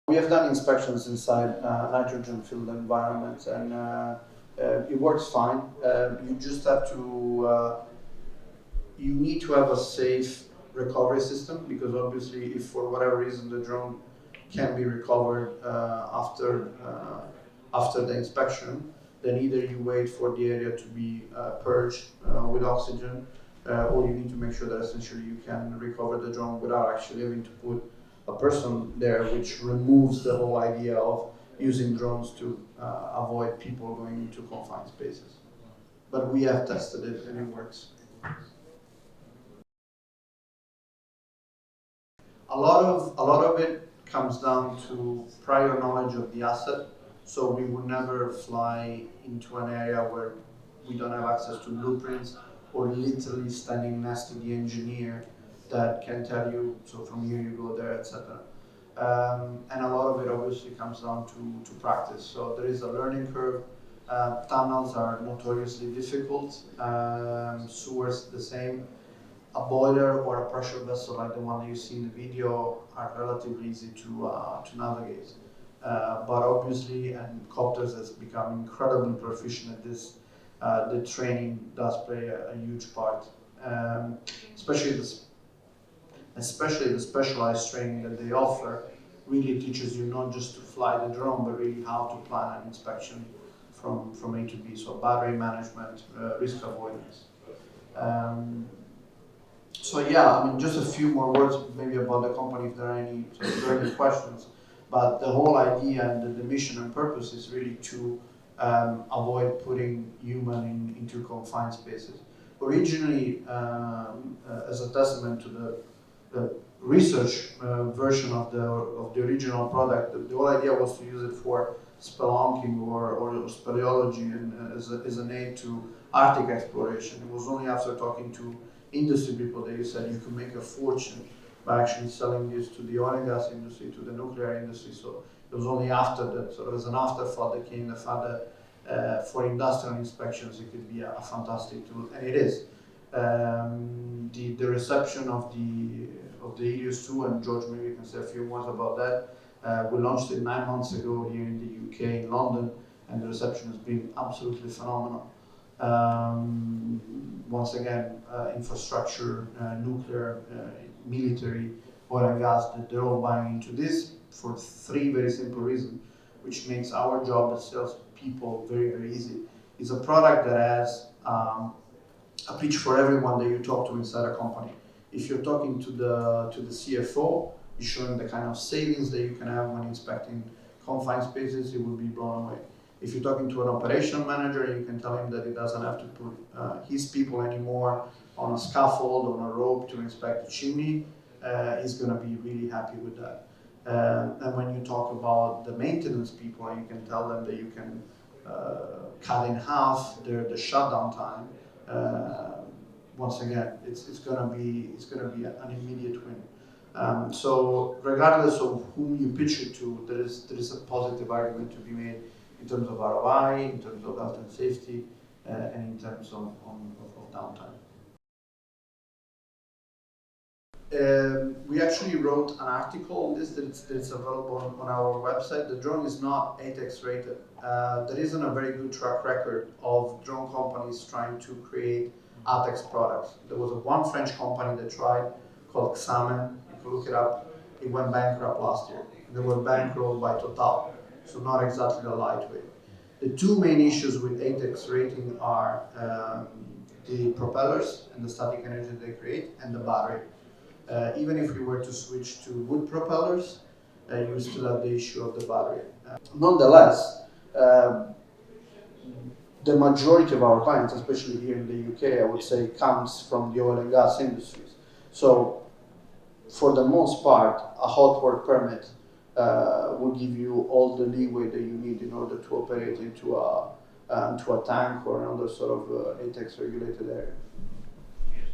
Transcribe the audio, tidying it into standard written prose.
We have done inspections inside nitrogen-filled environments, and it works fine. You just have to, you need to have a safe recovery system, because obviously if for whatever reason the drone can be recovered after the inspection, then either you wait for the area to be purged with oxygen, or you need to make sure that essentially you can recover the drone without actually having to put a person there, which removes the whole idea of using drones to avoid people going into confined spaces. But we have tested it and it works. A lot of it comes down to prior knowledge of the asset. So we would never fly into an area where we don't have access to blueprints, or literally standing next to the engineer that can tell you, so from here you go there, etc. And a lot of it obviously comes down to practice. So there is a learning curve. Tunnels are notoriously difficult. Sewers the same. A boiler or a pressure vessel like the one that you see in the video are relatively easy to navigate. But obviously, and Coptrz has become incredibly proficient at this, the training does play a huge part. Especially the specialized training that they offer really teaches you not just to fly the drone, but really how to plan an inspection from A to B. So battery management, risk avoidance. So yeah, I mean, just a few more words maybe about the company if there are any questions. But the whole idea and the mission and purpose is really to avoid putting human into confined spaces. Originally, as a testament to the research version of the original product, the whole idea was to use it for spelunking or speleology, and as an aid to Arctic exploration. It was only after talking to industry people that you said you could make a fortune by actually selling this to the oil and gas industry, to the nuclear industry. So it was only after that, sort of as an afterthought, that came the fact that for industrial inspections it could be a fantastic tool, and it is. The reception of the Elios 2, and George, maybe you can say a few words about that. We launched it 9 months ago here in the UK, in London, and the reception has been absolutely phenomenal. Once again, infrastructure, nuclear, military, oil and gas, they're all buying into this for 3 very simple reasons, which makes our job as salespeople very, very easy. It's a product that has a pitch for everyone that you talk to inside a company. If you're talking to the CFO, you're showing the kind of savings that you can have when inspecting confined spaces, you will be blown away. If you're talking to an operation manager, you can tell him that he doesn't have to put his people anymore on a scaffold, on a rope to inspect the chimney. He's going to be really happy with that. And when you talk about the maintenance people, you can tell them that you can cut in half the shutdown time. Once again, it's going to be an immediate win. So regardless of whom you pitch it to, there is a positive argument to be made in terms of ROI, in terms of health and safety, and in terms of downtime. We actually wrote an article on this that's available on our website. The drone is not ATEX rated. There isn't a very good track record of drone companies trying to create ATEX products. There was one French company that tried, called Xamen. You can look it up. It went bankrupt last year. They were bankrolled by Total. So not exactly a lightweight. The 2 main issues with ATEX rating are the propellers and the static energy they create, and the battery. Even if we were to switch to wood propellers, you still have the issue of the battery. Nonetheless, the majority of our clients, especially here in the UK, I would say, comes from the oil and gas industries. So for the most part, a hot work permit will give you all the leeway that you need in order to operate into a tank or another sort of ATEX regulated area.